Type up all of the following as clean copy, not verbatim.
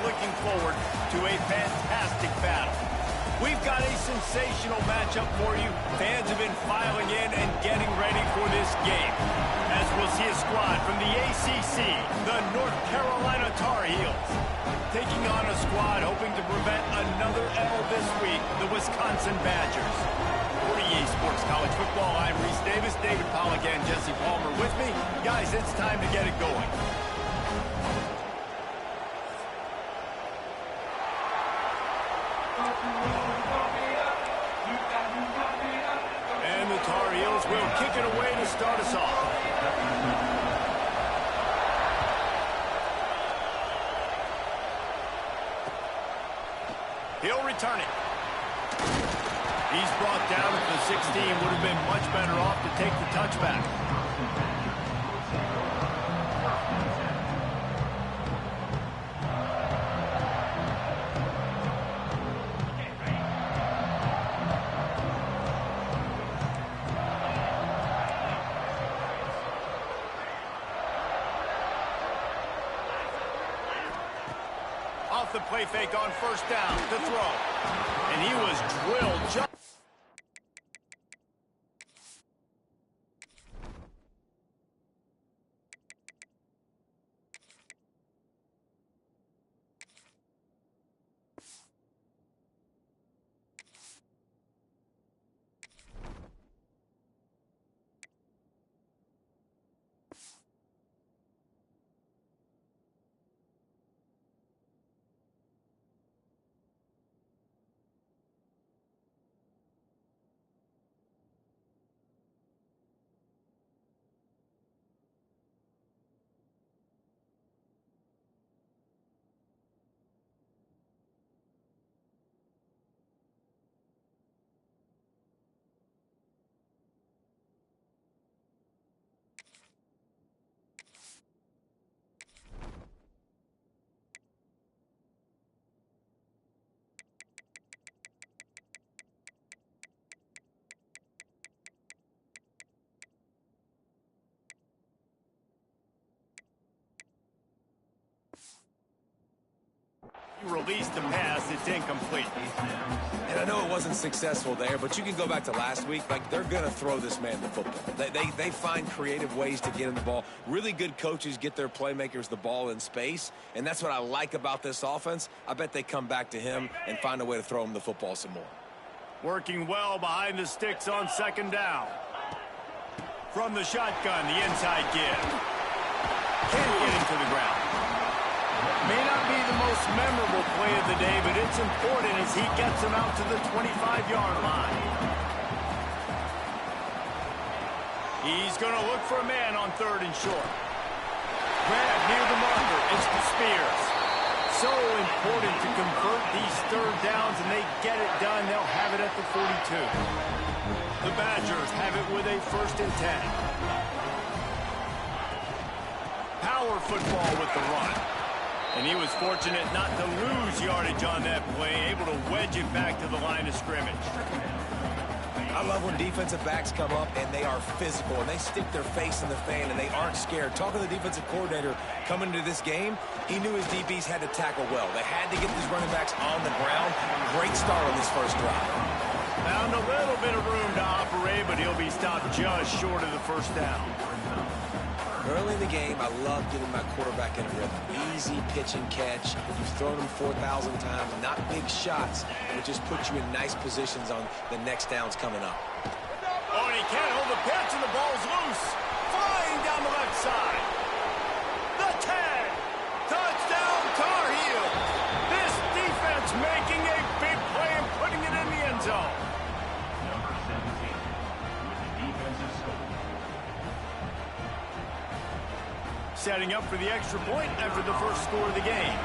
looking forward to a fantastic battle. We've got a sensational matchup for you. Fans have been filing in and getting ready for this game. As we'll see a squad from the ACC, the North Carolina Tar Heels, taking on a squad hoping to prevent another L this week, the Wisconsin Badgers. For EA Sports College Football, I'm Reese Davis, David Pollack and Jesse Palmer with me. Guys, it's time to get it going. And the Tar Heels will kick it away to start us off. He'll return it. He's brought down at the 16. Would have been much better off to take the touchback. Off the play fake on first down to throw. And he was drilled just... He released the pass. It's incomplete. And I know it wasn't successful there, but you can go back to last week. Like, they're going to throw this man the football. They find creative ways to get him the ball. Really good coaches get their playmakers the ball in space, and that's what I like about this offense. I bet they come back to him and find a way to throw him the football some more. Working well behind the sticks on second down. From the shotgun, the inside give. Can't get him to the ground. May not be the most memorable play of the day, but it's important as he gets him out to the 25-yard line. He's going to look for a man on third and short. Grab near the marker. It's the Spears. So important to convert these third downs, and they get it done. They'll have it at the 42. The Badgers have it with a 1st and 10. Power football with the run. And he was fortunate not to lose yardage on that play, able to wedge it back to the line of scrimmage. I love when defensive backs come up and they are physical and they stick their face in the fan and they aren't scared. Talking to the defensive coordinator coming into this game, he knew his DBs had to tackle well. They had to get these running backs on the ground. Great start on this first drive. Found a little bit of room to operate, but he'll be stopped just short of the first down. Early in the game, I love getting my quarterback in a rhythm. Easy pitch and catch. You've thrown them 4,000 times. Not big shots, but just put you in nice positions on the next downs coming up. Oh, and he can't hold the pitch, and the ball's loose. Flying down the left side. The 10. Touchdown, Tar Heels. This defense making a big play and putting it in the end zone. Number 17 with the defensive score. Setting up for the extra point after the first score of the game.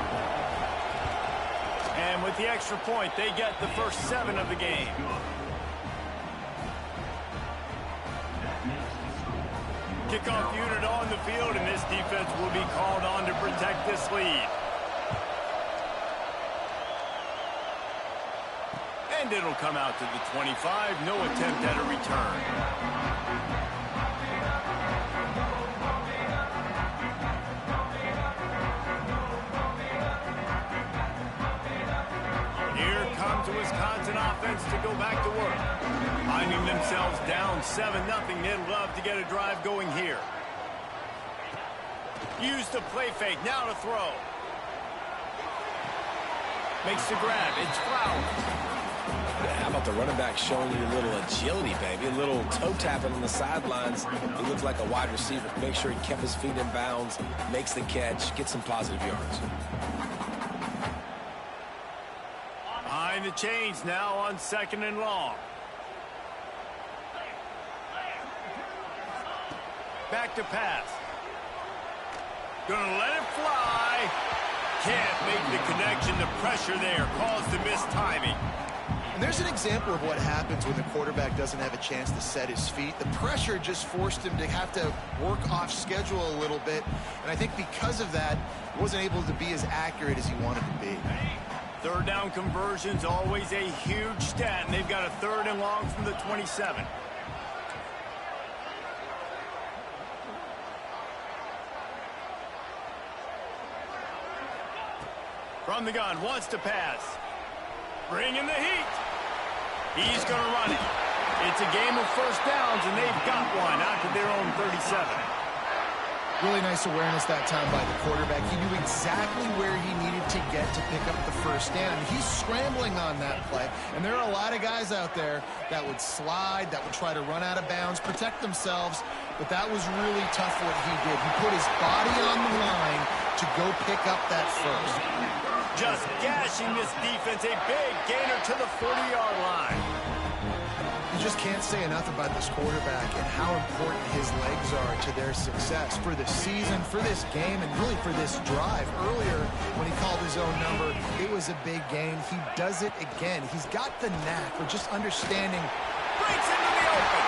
And with the extra point, they get the first 7 of the game. Kickoff unit on the field, and this defense will be called on to protect this lead. And it'll come out to the 25. No attempt at a return. allows the Wisconsin offense to go back to work. Finding themselves down 7-0, they'd love to get a drive going here. Use the play fake, now to throw. Makes the grab, it's Flowers. How about the running back showing you a little agility, baby? A little toe tapping on the sidelines. He looks like a wide receiver. Make sure he kept his feet in bounds, makes the catch, gets some positive yards. Behind the chains now on 2nd and long. Back to pass. Gonna let it fly. Can't make the connection. The pressure there caused the missed timing. And there's an example of what happens when the quarterback doesn't have a chance to set his feet. The pressure just forced him to have to work off schedule a little bit. And I think because of that, wasn't able to be as accurate as he wanted to be. Third down conversion's always a huge stat, and they've got a 3rd and long from the 27. From the gun, wants to pass. Bringing the heat. He's going to run it. It's a game of first downs, and they've got one out to their own 37. Really nice awareness that time by the quarterback. He knew exactly where he needed to get to pick up the first down. He's scrambling on that play, and there are a lot of guys out there that would slide, that would try to run out of bounds, protect themselves, but that was really tough what he did. He put his body on the line to go pick up that first. Just gashing this defense, a big gainer to the 40-yard line. You just can't say enough about this quarterback and how important his legs are to their success for the season, for this game, and really for this drive. Earlier, when he called his own number, it was a big gain. He does it again. He's got the knack for just understanding. Breaks into the open.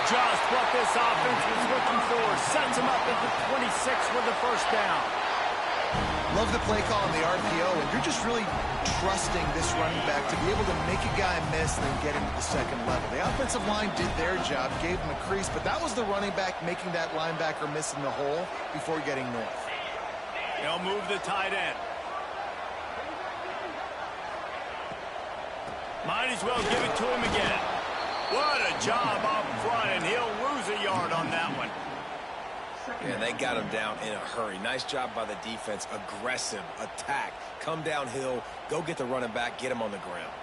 Just what this offense was looking for. Sets him up at the 26 with the first down. Love the play call on the RPO, and you're just really trusting this running back to be able to make a guy miss and then get him to the second level. The offensive line did their job, gave him a crease, but that was the running back making that linebacker miss in the hole before getting north. They'll move the tight end. Might as well give it to him again. What a job up front, and he'll lose a yard on that one. Yeah, they got him down in a hurry. Nice job by the defense. Aggressive attack. Come downhill. Go get the running back. Get him on the ground.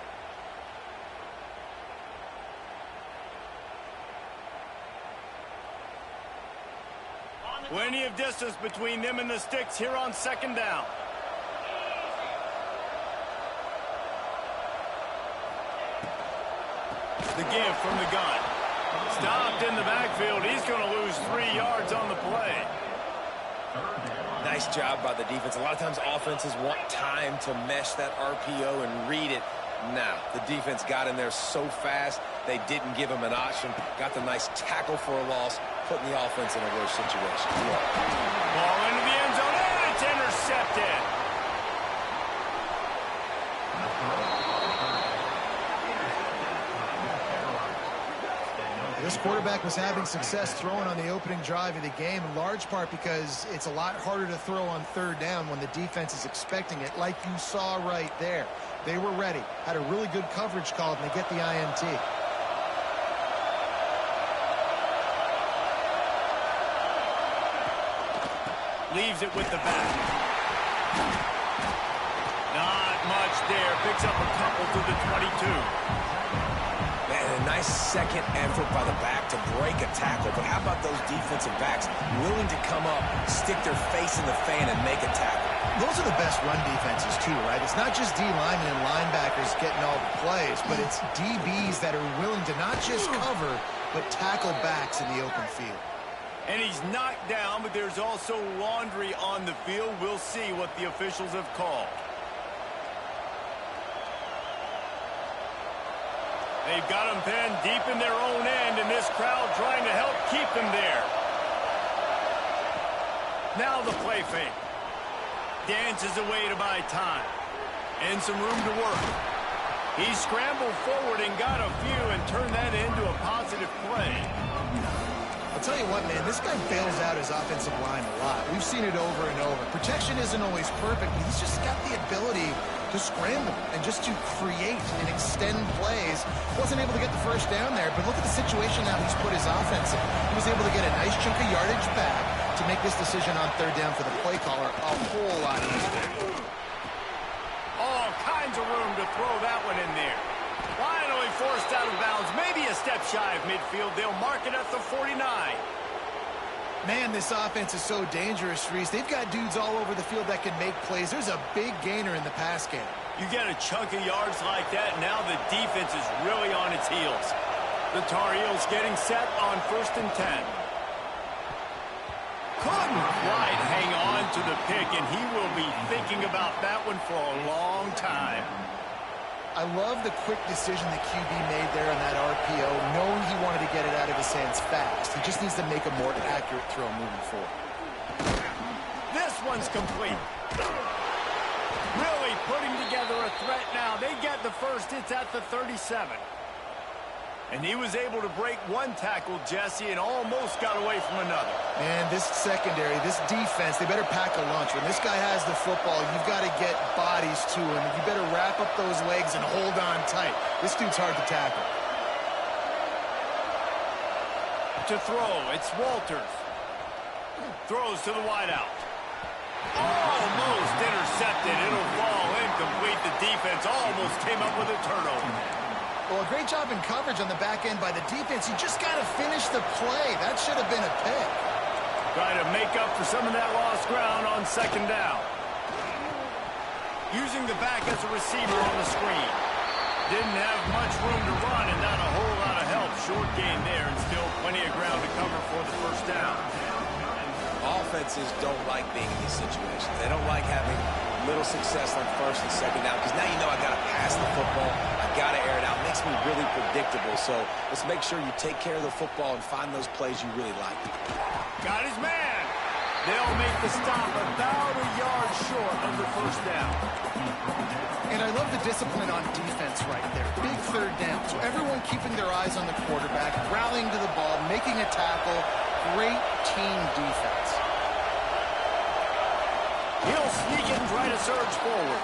Plenty of distance between them and the sticks here on 2nd down. The give from the gun. Stopped in the backfield. He's going to lose 3 yards on the play. Nice job by the defense. A lot of times offenses want time to mesh that RPO and read it. Now, the defense got in there so fast, they didn't give him an option. Got the nice tackle for a loss, putting the offense in a worse situation. Ball into the end zone, and it's intercepted. This quarterback was having success throwing on the opening drive of the game, in large part because it's a lot harder to throw on 3rd down when the defense is expecting it, like you saw right there. They were ready, had a really good coverage call, and they get the INT. Leaves it with the back. Not much there. Picks up a couple to the 22. Man, a nice second effort by the back to break a tackle. But how about those defensive backs willing to come up, stick their face in the fan, and make a tackle? Those are the best run defenses, too, right? It's not just D linemen and linebackers getting all the plays, but it's DBs that are willing to not just cover, but tackle backs in the open field. And he's knocked down, but there's also laundry on the field. We'll see what the officials have called. They've got him pinned deep in their own end, and this crowd trying to help keep them there. Now the play fake. Dances away to buy time. And some room to work. He scrambled forward and got a few and turned that into a positive play. I'll tell you what, man, this guy bails out his offensive line a lot. We've seen it over and over. Protection isn't always perfect, but he's just got the ability to scramble and just to create and extend plays. Wasn't able to get the first down there, but look at the situation now he's put his offense in. He was able to get a nice chunk of yardage back to make this decision on third down for the play caller a whole lot easier. All kinds of room to throw that one in there. Finally forced out of bounds, maybe a step shy of midfield. They'll mark it at the 49. Man, this offense is so dangerous, Reese. They've got dudes all over the field that can make plays. There's a big gainer in the pass game. You get a chunk of yards like that, now the defense is really on its heels. The Tar Heels getting set on 1st and 10. Couldn't quite hang on to the pick, and he will be thinking about that one for a long time. I love the quick decision the QB made there on that RPO, knowing he wanted to get it out of his hands fast. He just needs to make a more accurate throw moving forward. This one's complete. Really putting together a threat now. They get the first. It's at the 37. And he was able to break one tackle, Jesse, and almost got away from another. Man, this secondary, this defense, they better pack a lunch. When this guy has the football, you've got to get bodies to him. You better wrap up those legs and hold on tight. This dude's hard to tackle. To throw, it's Walters. Throws to the wideout. Almost intercepted. It'll fall incomplete. The defense almost came up with a turnover. Well, a great job in coverage on the back end by the defense. You just got to finish the play. That should have been a pick. Try to make up for some of that lost ground on 2nd down. Using the back as a receiver on the screen. Didn't have much room to run and not a whole lot of help. Short gain there and still plenty of ground to cover for the 1st down. Offenses don't like being in these situations. They don't like having little success on 1st and 2nd down because now you know I got to pass the football. I got to air it out. It makes me really predictable. So let's make sure you take care of the football and find those plays you really like. Got his man. They'll make the stop about a yard short of the 1st down. And I love the discipline on defense right there. Big 3rd down. So everyone keeping their eyes on the quarterback, rallying to the ball, making a tackle. Great team defense. He'll sneak it and try to surge forward.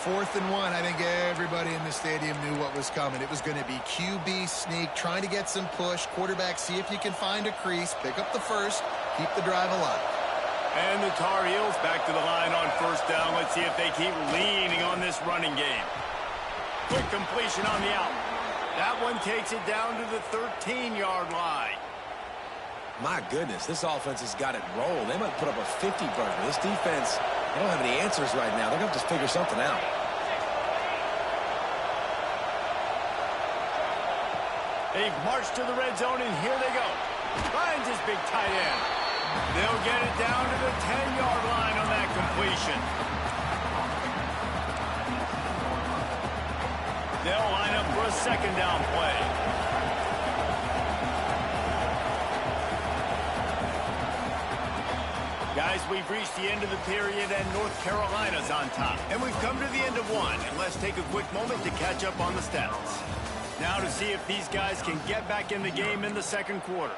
4th and 1. I think everybody in the stadium knew what was coming. It was going to be QB sneak, trying to get some push. Quarterback, see if you can find a crease. Pick up the first. Keep the drive alive. And the Tar Heels back to the line on 1st down. Let's see if they keep leaning on this running game. Quick completion on the out. That one takes it down to the 13-yard line. My goodness, this offense has got it rolled. They might put up a 50-burger. This defense, they don't have any answers right now. They're going to have to figure something out. They've marched to the red zone, and here they go. Finds his big tight end. They'll get it down to the 10-yard line on that completion. They'll line up for a 2nd down play. Guys, we've reached the end of the period, and North Carolina's on top. And we've come to the end of one, and let's take a quick moment to catch up on the stats. Now to see if these guys can get back in the game in the 2nd quarter.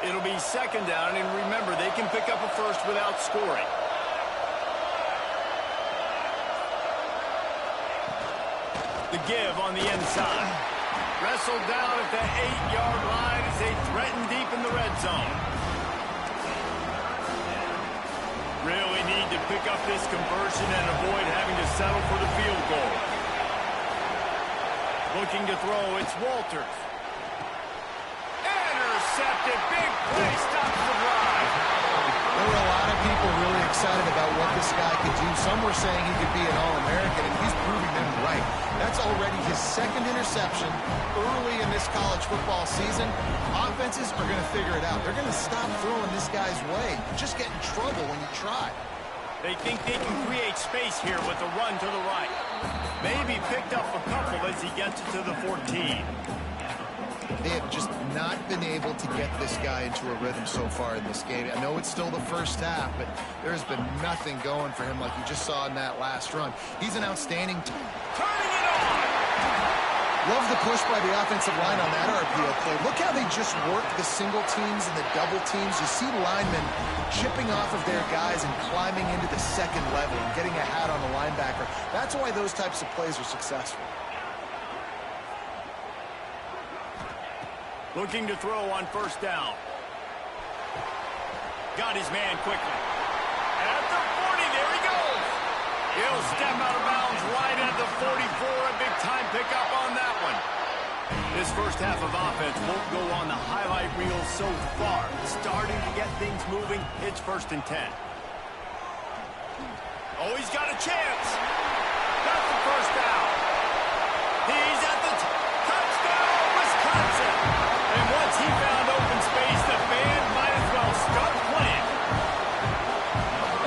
It'll be 2nd down, and remember, they can pick up a first without scoring. The give on the inside. Wrestled down at the 8-yard line as they threaten deep in the red zone. Really need to pick up this conversion and avoid having to settle for the field goal. Looking to throw, it's Walters. Intercepted, big play, stops the drive. There were a lot of people really excited about what this guy could do. Some were saying he could be an All-American, and he's proving them right. That's already his 2nd interception early in this college football season. Offenses are going to figure it out. They're going to stop throwing this guy's way. You just get in trouble when you try. They think they can create space here with a run to the right. Maybe picked up a couple as he gets it to the 14. They have just not been able to get this guy into a rhythm so far in this game. I know it's still the 1st half, but there's been nothing going for him like you just saw in that last run. He's an outstanding team. Turning it on! Love the push by the offensive line on that RPO play. Look how they just work the single teams and the double teams. You see linemen chipping off of their guys and climbing into the second level and getting a hat on the linebacker. That's why those types of plays are successful. Looking to throw on first down. Got his man quickly. At the 40, there he goes. He'll step out of bounds right at the 44. A big time pickup on that one. This first half of offense won't go on the highlight reel so far. Starting to get things moving. It's 1st and 10. Oh, he's got a chance. Got the first down. He's at the touchdown, Wisconsin. And once he found open space, the band might as well start playing.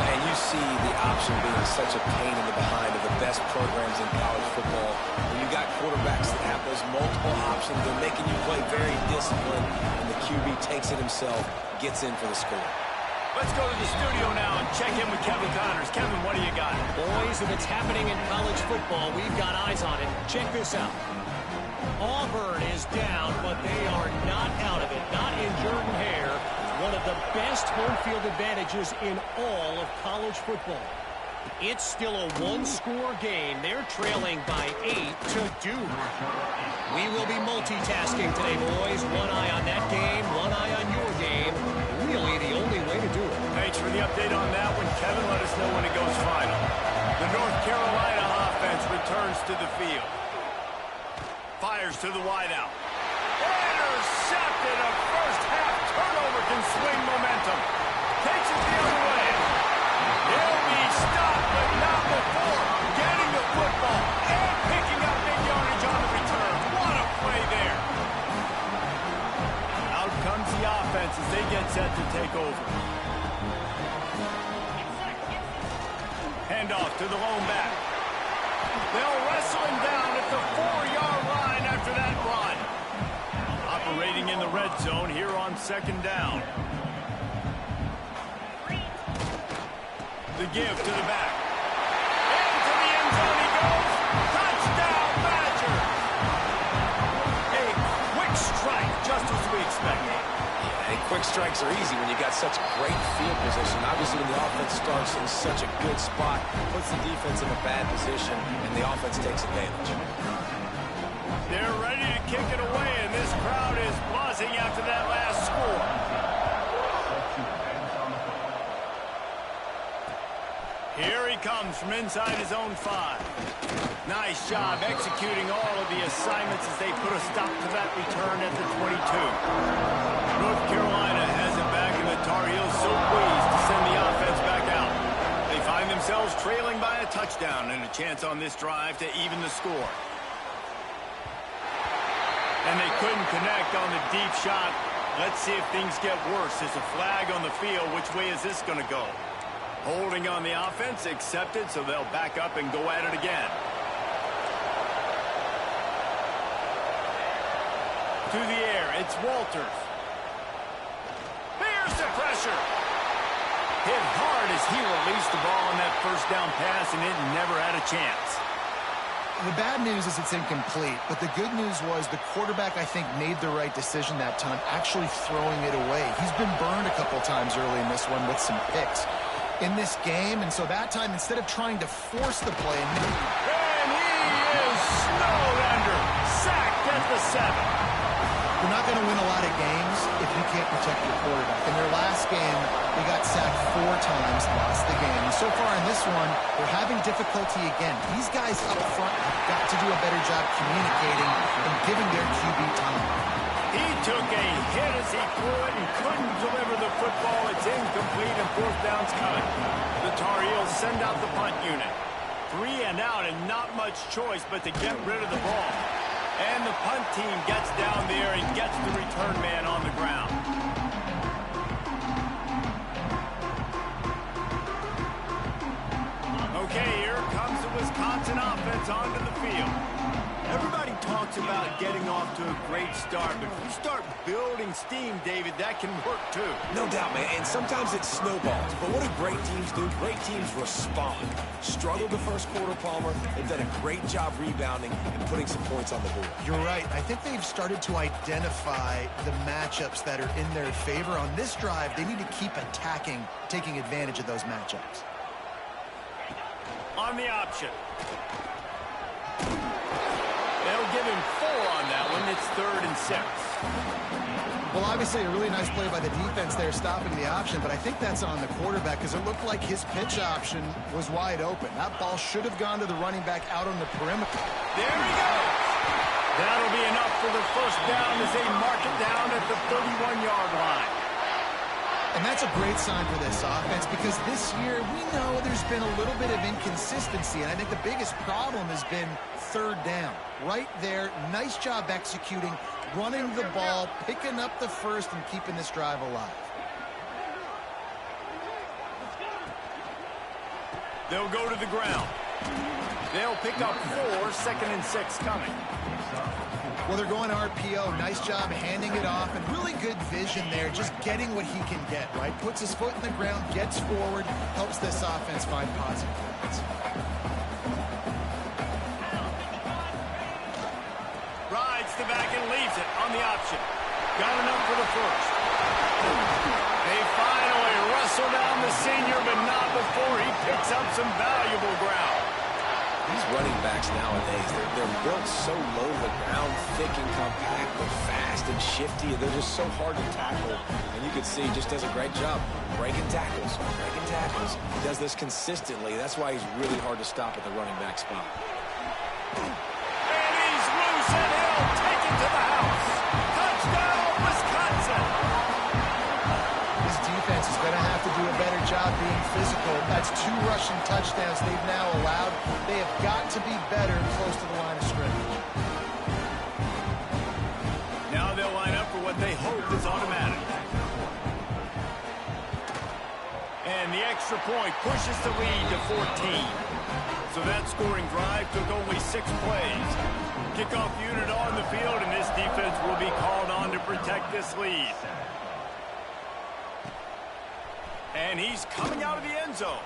And you see the option being such a pain in the behind of the best programs in college football. When you got quarterbacks that have those multiple options, they're making you play very disciplined, and the QB takes it himself, gets in for the score. Let's go to the studio now and check in with Kevin Connors. Kevin, what do you got? Boys, if it's happening in college football, we've got eyes on it. Check this out. Auburn is down, but they are not out of it. Not in Jordan Hare. One of the best home field advantages in all of college football. It's still a one-score game. They're trailing by 8 to Duke. We will be multitasking today, boys. One eye on that game, one eye on your game. Really the only way to do it. Thanks for the update on that one, Kevin. Let us know when it goes final. The North Carolina offense returns to the field. Fires to the wideout. Intercepted. A first-half turnover can swing momentum. Takes it the other way. He'll be stopped, but not before getting the football and picking up big yardage on the return. What a play there. Out comes the offense as they get set to take over. Handoff to the lone back. They'll wrestle him down at the 4-yard line after that run. Operating in the red zone here on 2nd down. The give to the back. Into the end zone he goes. Touchdown, Badger. A quick strike, just as we expected. And quick strikes are easy when you got such great field position. Obviously, when the offense starts in such a good spot, puts the defense in a bad position, and the offense takes advantage. They're ready to kick it away, and this crowd is buzzing after that last score. Here he comes from inside his own 5. Nice job executing all of the assignments as they put a stop to that return at the 22. North Carolina has it back, and the Tar Heels so pleased to send the offense back out. They find themselves trailing by a touchdown and a chance on this drive to even the score. And they couldn't connect on the deep shot. Let's see if things get worse. There's a flag on the field. Which way is this going to go? Holding on the offense, accepted, so they'll back up and go at it again. To the air, it's Walters. Here's the pressure. Hit hard as he released the ball on that first down pass, and it never had a chance. The bad news is it's incomplete, but the good news was the quarterback, I think, made the right decision that time, actually throwing it away. He's been burned a couple times early in this one with some picks in this game, and so that time, instead of trying to force the play, and he is snowed under, sacked at the 7. You're not going to win a lot of games if you can't protect your quarterback. In their last game, they got sacked 4 times, lost the game. And so far in this one, they're having difficulty again. These guys up front have got to do a better job communicating and giving their QB time. He took a hit as he threw it and couldn't deliver the football. It's incomplete and 4th down's coming. The Tar Heels send out the punt unit. 3 and out and not much choice but to get rid of the ball. And the punt team gets down there and gets the return man on the ground. Okay, here comes the Wisconsin offense onto the field. Everybody talks it's about getting off to a great start. But if you start building steam, David, that can work too. No doubt, man. And sometimes it snowballs. But what do great teams do? Great teams respond. Struggled the first quarter, Palmer. They've done a great job rebounding and putting some points on the board. You're right. I think they've started to identify the matchups that are in their favor. On this drive, they need to keep attacking, taking advantage of those matchups. On the option. They'll give him 4 on that one. It's 3rd and 6. Well, obviously a really nice play by the defense there, stopping the option, but I think that's on the quarterback because it looked like his pitch option was wide open. That ball should have gone to the running back out on the perimeter. There he goes. That'll be enough for the first down as they mark it down at the 31-yard line. And that's a great sign for this offense because this year we know there's been a little bit of inconsistency, and I think the biggest problem has been 3rd down. Right there, nice job executing, running the ball, picking up the first, and keeping this drive alive. They'll go to the ground. They'll pick up 4, 2nd and 6 coming. Well, they're going RPO. Nice job handing it off, and really good vision there, just getting what he can get, right? Puts his foot in the ground, gets forward, helps this offense find positive points. Rides the back and leaves it on the option. Got enough for the first. They finally wrestle down the senior, but not before he picks up some valuable ground. These running backs nowadays, they're built so low to the ground, thick and compact, but fast and shifty, and they're just so hard to tackle. And you can see he just does a great job breaking tackles. He does this consistently. That's why he's really hard to stop at the running back spot. And he's loose, and he'll take it to the house. Touchdown, Wisconsin! This defense is going to have to do a better job being physical. That's 2 rushing touchdowns they've now allowed. They have got to be better close to the line of scrimmage. Now they'll line up for what they hope is automatic. And the extra point pushes the lead to 14. So that scoring drive took only 6 plays. Kickoff unit on the field, and this defense will be called on to protect this lead. And he's coming out of the end zone.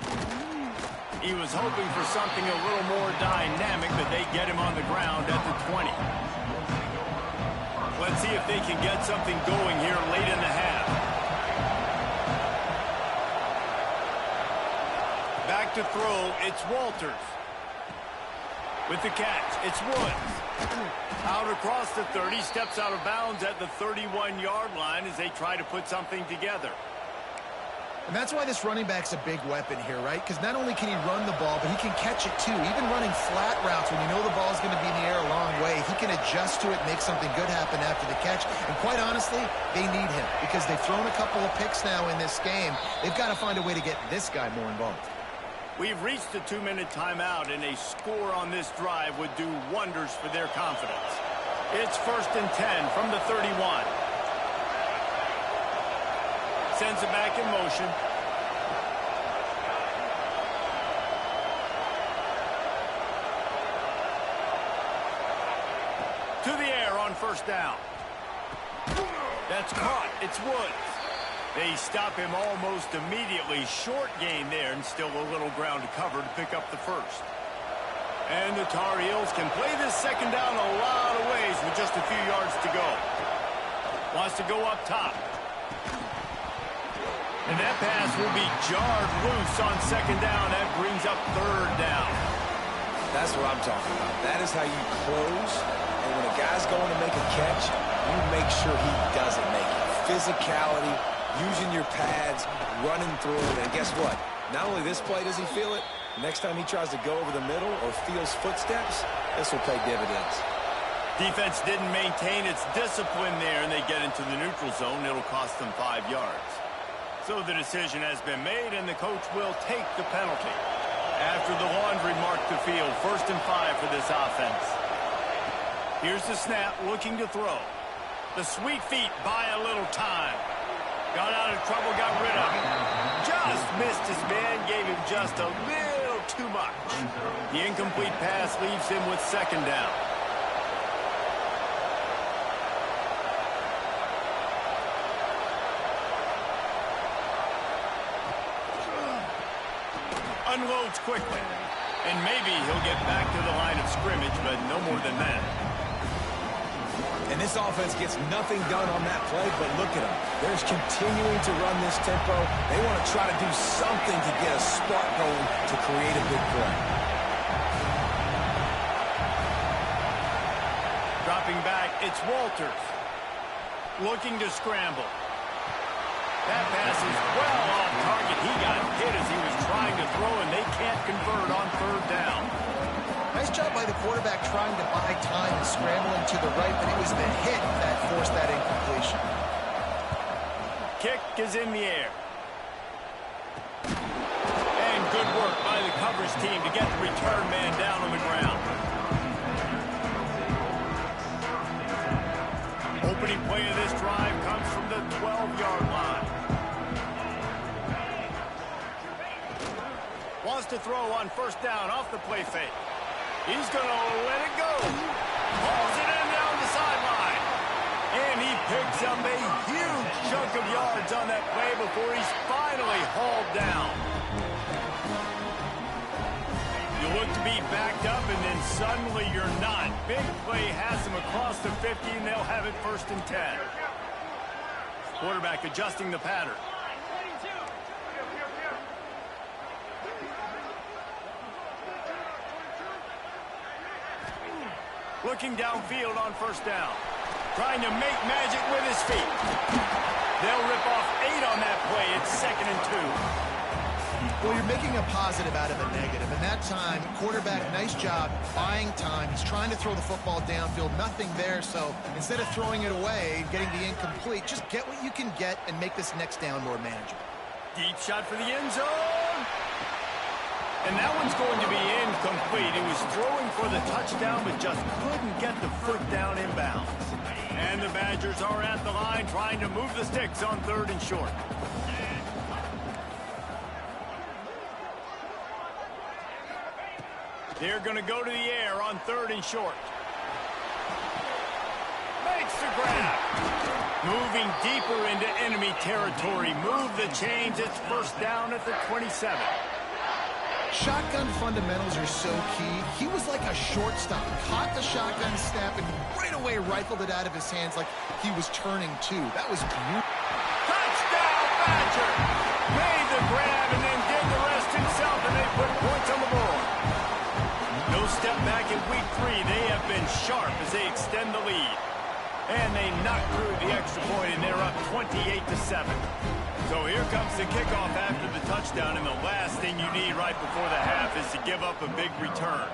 He was hoping for something a little more dynamic, but they get him on the ground at the 20. Let's see if they can get something going here late in the half. Back to throw, it's Walters. With the catch, it's Woods. Out across the 30, steps out of bounds at the 31-yard line as they try to put something together. And that's why this running back's a big weapon here, right? Because not only can he run the ball, but he can catch it too. Even running flat routes when you know the ball's going to be in the air a long way, he can adjust to it, make something good happen after the catch. And quite honestly, they need him because they've thrown a couple of picks now in this game. They've got to find a way to get this guy more involved. We've reached the 2-minute timeout, and a score on this drive would do wonders for their confidence. It's 1st and 10 from the 31. Sends it back in motion. To the air on 1st down. That's caught. It's Woods. They stop him almost immediately. Short gain there, and still a little ground to cover to pick up the first. And the Tar Heels can play this 2nd down a lot of ways with just a few yards to go. Wants to go up top. And that pass will be jarred loose on 2nd down. That brings up 3rd down. That's what I'm talking about. That is how you close. And when a guy's going to make a catch, you make sure he doesn't make it. Physicality, using your pads, running through it. And guess what? Not only this play does he feel it, next time he tries to go over the middle or feels footsteps, this will pay dividends. Defense didn't maintain its discipline there, and they get into the neutral zone. It'll cost them 5 yards. So the decision has been made, and the coach will take the penalty. After the laundry marked the field, 1st and 5 for this offense. Here's the snap, looking to throw. The sweet feet buy a little time. Got out of trouble, got rid of him. Just missed his man, gave him just a little too much. The incomplete pass leaves him with 2nd down. Unloads quickly. And maybe he'll get back to the line of scrimmage, but no more than that. And this offense gets nothing done on that play, but look at them. They're just continuing to run this tempo. They want to try to do something to get a spark going to create a big play. Dropping back, it's Walters. Looking to scramble. That pass is well off target. He got hit as he was trying to throw, and they can't convert on third down. Nice job by the quarterback trying to buy time and scrambling to the right, but it was the hit that forced that incompletion. Kick is in the air. And good work by the coverage team to get the return man down on the ground. Opening play of this drive comes from the 12-yard line. Wants to throw on first down off the play fake. He's going to let it go. Hauls it in down the sideline. And he picks up a huge chunk of yards on that play before he's finally hauled down. You look to be backed up, and then suddenly you're not. Big play has him across the 50, and they'll have it 1st and 10. Quarterback adjusting the pattern. Looking downfield on first down. Trying to make magic with his feet. They'll rip off 8 on that play. It's 2nd and 2. Well, you're making a positive out of a negative. And that time, quarterback, nice job buying time. He's trying to throw the football downfield. Nothing there. So instead of throwing it away and getting the incomplete, just get what you can get and make this next down more manageable. Deep shot for the end zone. And that one's going to be incomplete. He was throwing for the touchdown, but just couldn't get the foot down inbounds. And the Badgers are at the line trying to move the sticks on 3rd and short. They're going to go to the air on 3rd and short. Makes the grab. Moving deeper into enemy territory. Move the chains. It's first down at the 27. Shotgun fundamentals are so key. He was like a shortstop. Caught the shotgun snap and right away rifled it out of his hands like he was turning too. That was beautiful. Touchdown, Badger! Made the grab and then did the rest himself, and they put points on the board. No step back in week 3. They have been sharp as they extend the lead. And they knock through the extra point, and they're up 28-7. So here comes the kickoff after the touchdown, and the last thing you need right before the half is to give up a big return.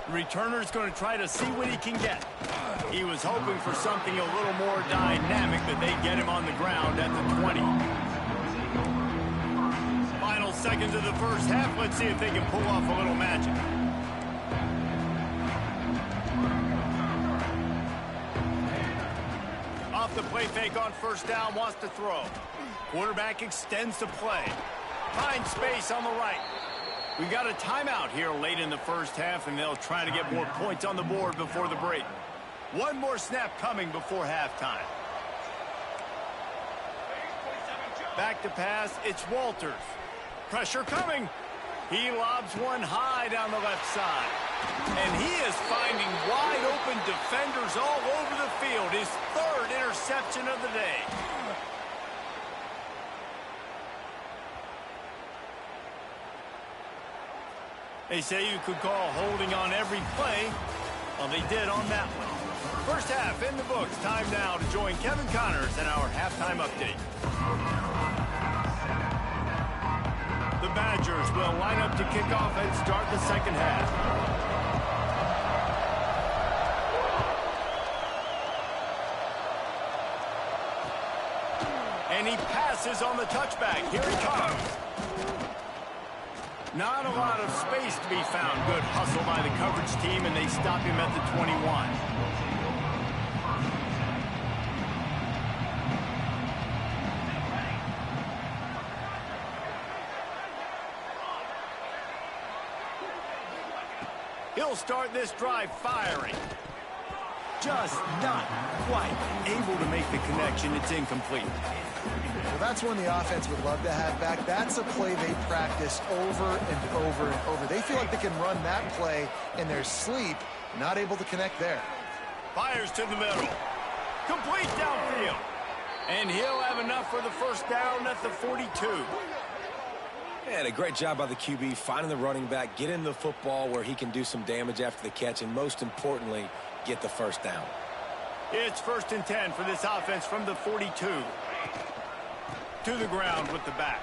The returner's going to try to see what he can get. He was hoping for something a little more dynamic, but they get him on the ground at the 20. Final seconds of the first half. Let's see if they can pull off a little magic. Off the play fake on first down, wants to throw. Quarterback extends the play. Finds space on the right. We got a timeout here late in the first half, and they'll try to get more points on the board before the break. One more snap coming before halftime. Back to pass, it's Walters. Pressure coming. He lobs one high down the left side. And he is finding wide open defenders all over the field. His 3rd interception of the day. They say you could call holding on every play. Well, they did on that one. First half in the books. Time now to join Kevin Connors in our halftime update. The Badgers will line up to kick off and start the second half. And he passes on the touchback. Here he comes. Not a lot of space to be found. Good hustle by the coverage team, and they stop him at the 21. He'll start this drive firing. just not quite able to make the connection. It's incomplete. Well, that's one the offense would love to have back. That's a play they practice over and over and over. They feel like they can run that play in their sleep, not able to connect there. Fires to the middle. Complete downfield. And he'll have enough for the first down at the 42. And a great job by the QB finding the running back, getting the football where he can do some damage after the catch, and most importantly, get the first down. It's 1st and 10 for this offense from the 42. To the ground with the back.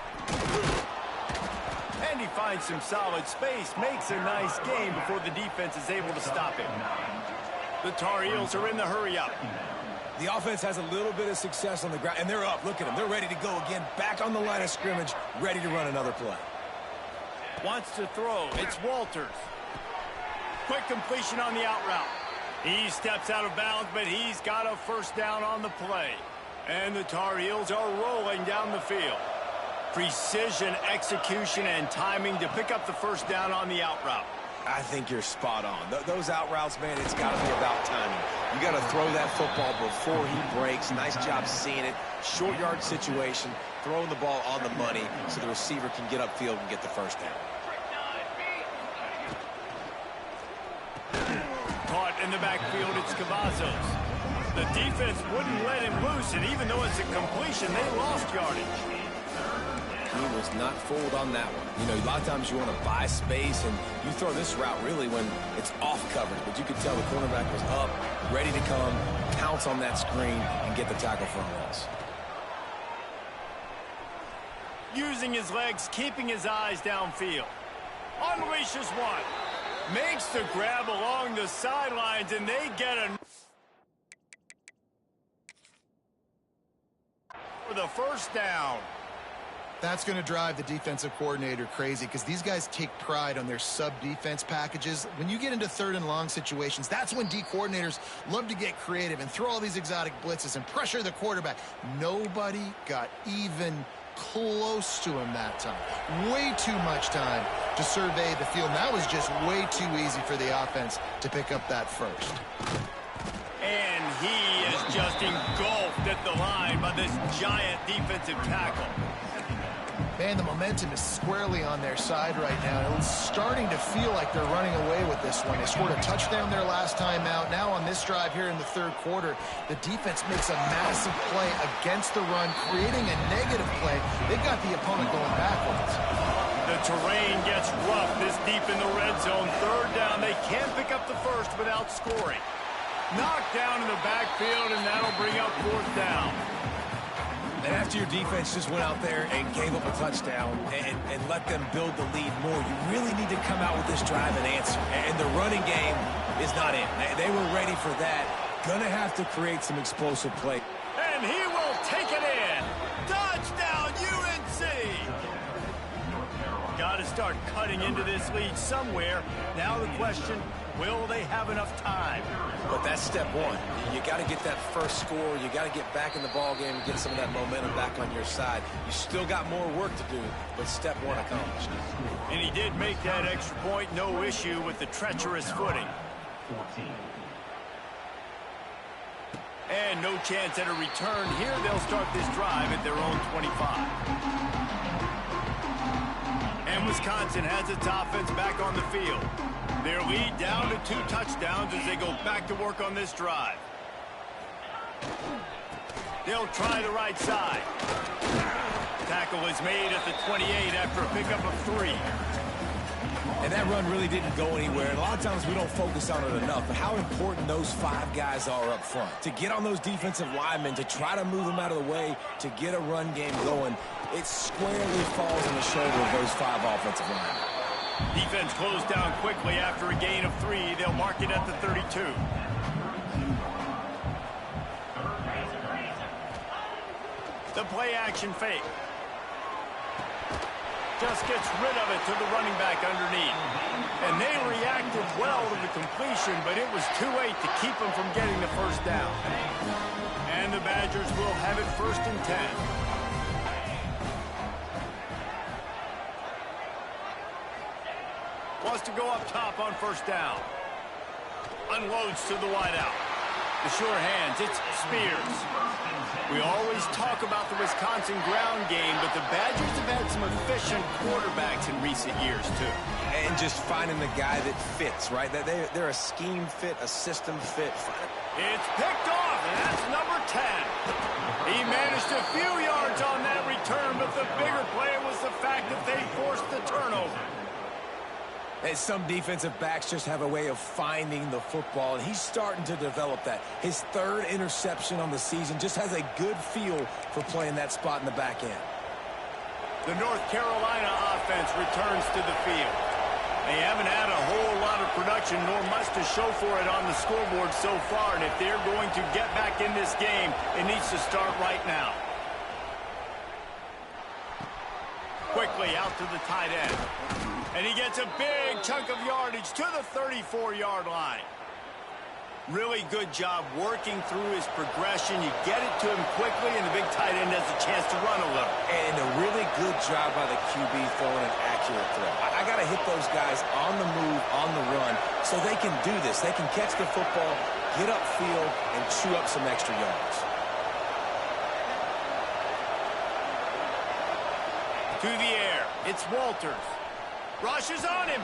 And he finds some solid space, makes a nice game before the defense is able to stop him. The Tar Heels are in the hurry-up. The offense has a little bit of success on the ground, and they're up. Look at them. They're ready to go again, back on the line of scrimmage, ready to run another play. Wants to throw. It's Walters. Quick completion on the out route. He steps out of bounds, but he's got a first down on the play. And the Tar Heels are rolling down the field. Precision, execution, and timing to pick up the first down on the out route. I think you're spot on. Those out routes, man, it's got to be about timing. You got to throw that football before he breaks. Nice job seeing it. Short yard situation, throwing the ball on the money so the receiver can get upfield and get the first down. Caught in the backfield, it's Cavazos. The defense wouldn't let him loose, and even though it's a completion, they lost yardage. He was not fooled on that one. You know, a lot of times you want to buy space, and you throw this route really when it's off coverage. But you could tell the cornerback was up, ready to come, pounce on that screen, and get the tackle for a loss. Using his legs, keeping his eyes downfield. Unleashes one. Makes the grab along the sidelines, and they get a... for the first down. That's going to drive the defensive coordinator crazy because these guys take pride on their sub-defense packages. When you get into 3rd and long situations, that's when D coordinators love to get creative and throw all these exotic blitzes and pressure the quarterback. Nobody got even close to him that time. Way too much time to survey the field. And that was just way too easy for the offense to pick up that first. And he is just engulfed at the line by this giant defensive tackle. Man, the momentum is squarely on their side right now. It's starting to feel like they're running away with this one. They scored a touchdown their last time out. Now on this drive here in the 3rd quarter, the defense makes a massive play against the run, creating a negative play. They've got the opponent going backwards. The terrain gets rough this deep in the red zone. 3rd down, they can't pick up the first without scoring. Knocked down in the backfield, and that'll bring up 4th down. And after your defense just went out there and gave up a touchdown and let them build the lead more, you really need to come out with this drive and answer. And the running game is not in. They were ready for that. Gonna have to create some explosive play. And he will take it in. Touchdown, UNC! Got to start cutting into this lead somewhere. Now the question, will they have enough time? But that's step one. You got to get that first score. You got to get back in the ball game and get some of that momentum back on your side. You still got more work to do, but step one accomplished. And he did make that extra point. No issue with the treacherous footing. 14. And no chance at a return here. They'll start this drive at their own 25. And Wisconsin has its offense back on the field. Their lead down to 2 touchdowns as they go back to work on this drive. They'll try the right side. Tackle is made at the 28 after a pickup of 3. And that run really didn't go anywhere. And a lot of times we don't focus on it enough, but how important those 5 guys are up front. To get on those defensive linemen, to try to move them out of the way, to get a run game going, it squarely falls on the shoulder of those 5 offensive linemen. Defense closed down quickly after a gain of 3. They'll mark it at the 32. The play action fake. Just gets rid of it to the running back underneath. And they reacted well to the completion, but it was too late to keep them from getting the first down. And the Badgers will have it 1st and 10. Wants to go up top on 1st down. Unloads to the wideout. The sure hands, it's Spears. We always talk about the Wisconsin ground game, but the Badgers have had some efficient quarterbacks in recent years, too. And just finding the guy that fits, right? They're a scheme fit, a system fit. It's picked off, and that's number 10. He managed a few yards on that return, but the bigger play was the fact that they forced the turnover. And some defensive backs just have a way of finding the football, and he's starting to develop that. His third interception on the season, just has a good feel for playing that spot in the back end. The North Carolina offense returns to the field. They haven't had a whole lot of production, nor much to show for it on the scoreboard so far, and if they're going to get back in this game, it needs to start right now. Quickly out to the tight end. And he gets a big chunk of yardage to the 34-yard line. Really good job working through his progression. You get it to him quickly, and the big tight end has a chance to run a little. And a really good job by the QB throwing an accurate throw. I got to hit those guys on the move, on the run, so they can do this. They can catch the football, get upfield, and chew up some extra yards. To the air, it's Walters. Rushes on him.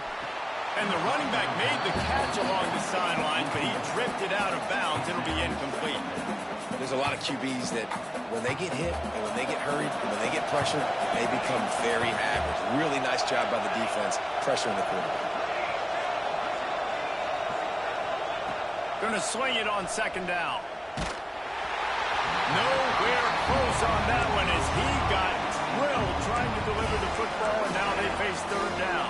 And the running back made the catch along the sidelines, but he drifted out of bounds. It'll be incomplete. There's a lot of QBs that when they get hit and when they get hurried and when they get pressured, they become very average. Really nice job by the defense pressuring the quarterback. Going to swing it on second down. Nowhere close on that one as he got drilled trying to deliver the football, and now they face third down.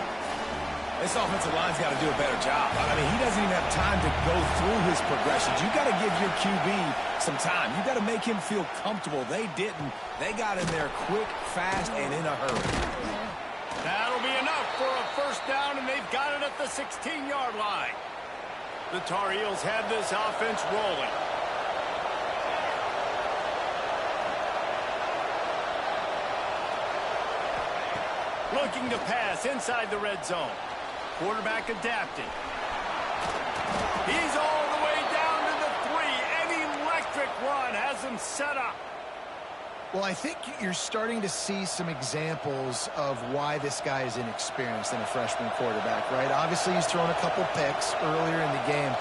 This offensive line's got to do a better job. I mean, he doesn't even have time to go through his progressions. You got to give your QB some time. You got to make him feel comfortable. They didn't. They got in there quick, fast, and in a hurry. That'll be enough for a first down, and they've got it at the 16-yard line. The Tar Heels have this offense rolling. Looking to pass inside the red zone. Quarterback adapting. He's all the way down to the 3. An electric run has him set up. Well, I think you're starting to see some examples of why this guy is inexperienced in a freshman quarterback, right? Obviously, he's thrown a couple picks earlier in the game.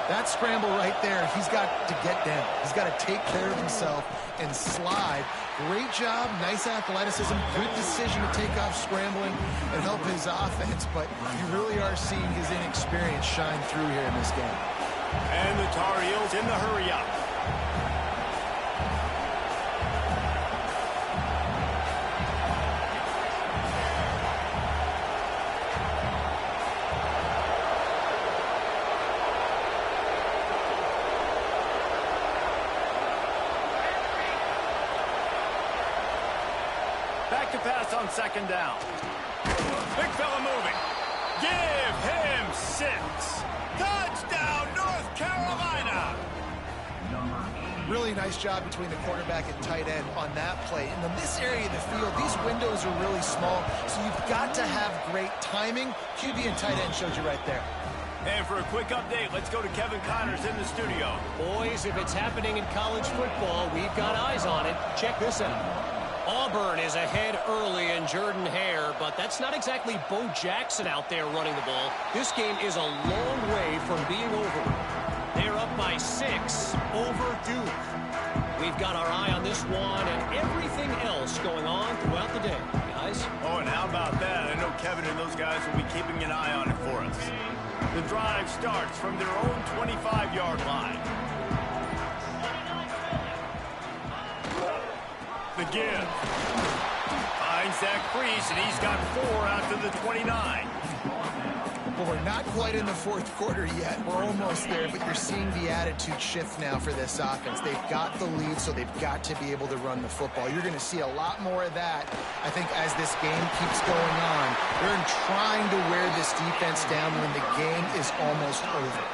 That scramble right there, he's got to get down. He's got to take care of himself and slide. Great job, nice athleticism, good decision to take off scrambling and help his offense, but you really are seeing his inexperience shine through here in this game. And the Tar Heels in the hurry up. Back to pass on second down. Big fella moving. Give him 6. Touchdown, North Carolina. Really nice job between the quarterback and tight end on that play. And in this area of the field, these windows are really small, so you've got to have great timing. QB and tight end showed you right there. And for a quick update, let's go to Kevin Connors in the studio. Boys, if it's happening in college football, we've got eyes on it. Check this out. Auburn is ahead early in Jordan-Hare, but that's not exactly Bo Jackson out there running the ball. This game is a long way from being over. They're up by 6 over Duke. We've got our eye on this one and everything else going on throughout the day, guys. Oh, and how about that? I know Kevin and those guys will be keeping an eye on it for us. The drive starts from their own 25-yard line. The give. Finds that crease, and he's got 4 out to the 29. Well, we're not quite in the fourth quarter yet. We're almost there, but you're seeing the attitude shift now for this offense. They've got the lead, so they've got to be able to run the football. You're going to see a lot more of that, I think, as this game keeps going on. They're trying to wear this defense down when the game is almost over.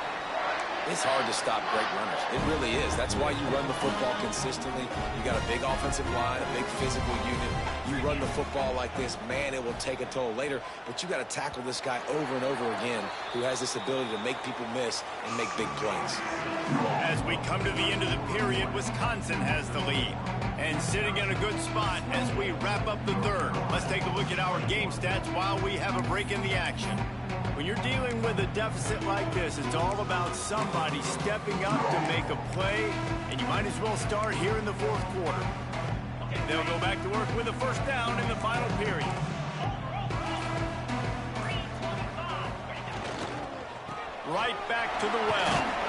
It's hard to stop great runners. It really is. That's why you run the football consistently. You got a big offensive line, a big physical unit. You run the football like this, man, it will take a toll later. But you got to tackle this guy over and over again who has this ability to make people miss and make big plays. As we come to the end of the period, Wisconsin has the lead. And sitting in a good spot as we wrap up the third. Let's take a look at our game stats while we have a break in the action. When you're dealing with a deficit like this, it's all about somebody stepping up to make a play, and you might as well start here in the fourth quarter. They'll go back to work with a first down in the final period. Right back to the well.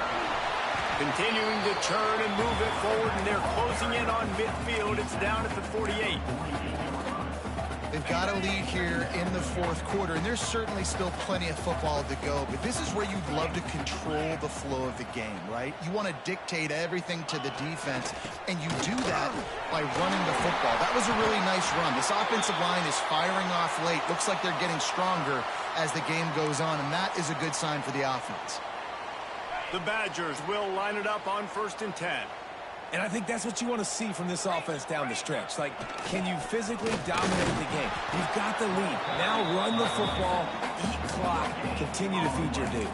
Continuing to churn and move it forward, and they're closing in on midfield. It's down at the 48. They've got a lead here in the fourth quarter, and there's certainly still plenty of football to go, but this is where you'd love to control the flow of the game, right? You want to dictate everything to the defense, and you do that by running the football. That was a really nice run. This offensive line is firing off late. Looks like they're getting stronger as the game goes on, and that is a good sign for the offense. The Badgers will line it up on 1st and 10. And I think that's what you want to see from this offense down the stretch. Like, can you physically dominate the game? You've got the lead. Now run the football, eat clock, continue to feed your dude.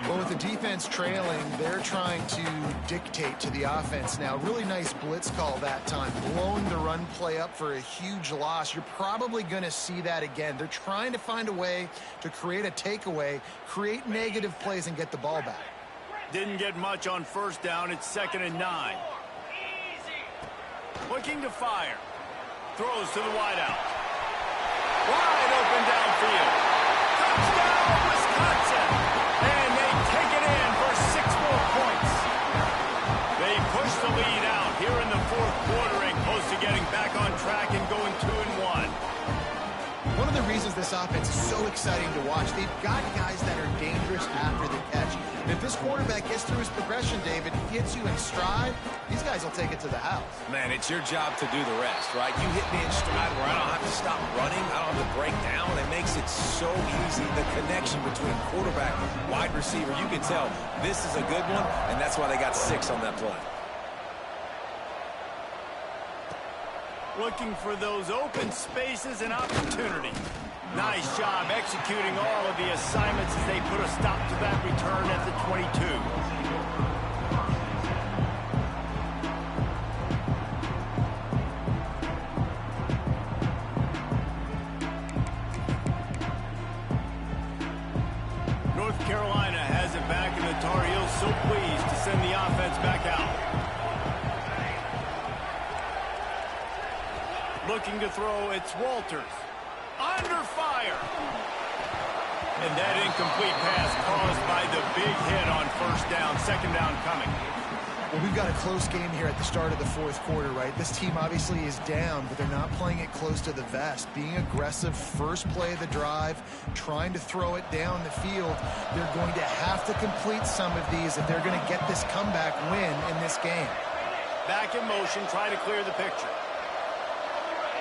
Well, with the defense trailing, they're trying to dictate to the offense now. Really nice blitz call that time, blowing the run play up for a huge loss. You're probably going to see that again. They're trying to find a way to create a takeaway, create negative plays, and get the ball back. Didn't get much on first down. It's 2nd and 9. Looking to fire. Throws to the wideout. Wide open downfield. Touchdown, Wisconsin! And they take it in for 6 more points. They push the lead out here in the fourth quarter and close to getting back on track and going 2-1. One of the reasons this offense is so exciting to watch, they've got guys that are dangerous after the catch. And if this quarterback gets through his progression, David, gets you in stride, these guys will take it to the house. Man, it's your job to do the rest, right? You hit me in stride where I don't have to stop running. I don't have to break down. It makes it so easy. The connection between quarterback, wide receiver, you can tell this is a good one, and that's why they got 6 on that play. Looking for those open spaces and opportunity. Nice job executing all of the assignments as they put a stop to that return at the 22. North Carolina has it back, and the Tar Heels so pleased to send the offense back out. Looking to throw, it's Walters. Under fire. And that incomplete pass caused by the big hit on first down. 2nd down coming. Well, we've got a close game here at the start of the fourth quarter, right? This team obviously is down, but they're not playing it close to the vest. Being aggressive, first play of the drive, trying to throw it down the field. They're going to have to complete some of these if they're going to get this comeback win in this game. Back in motion, try to clear the picture.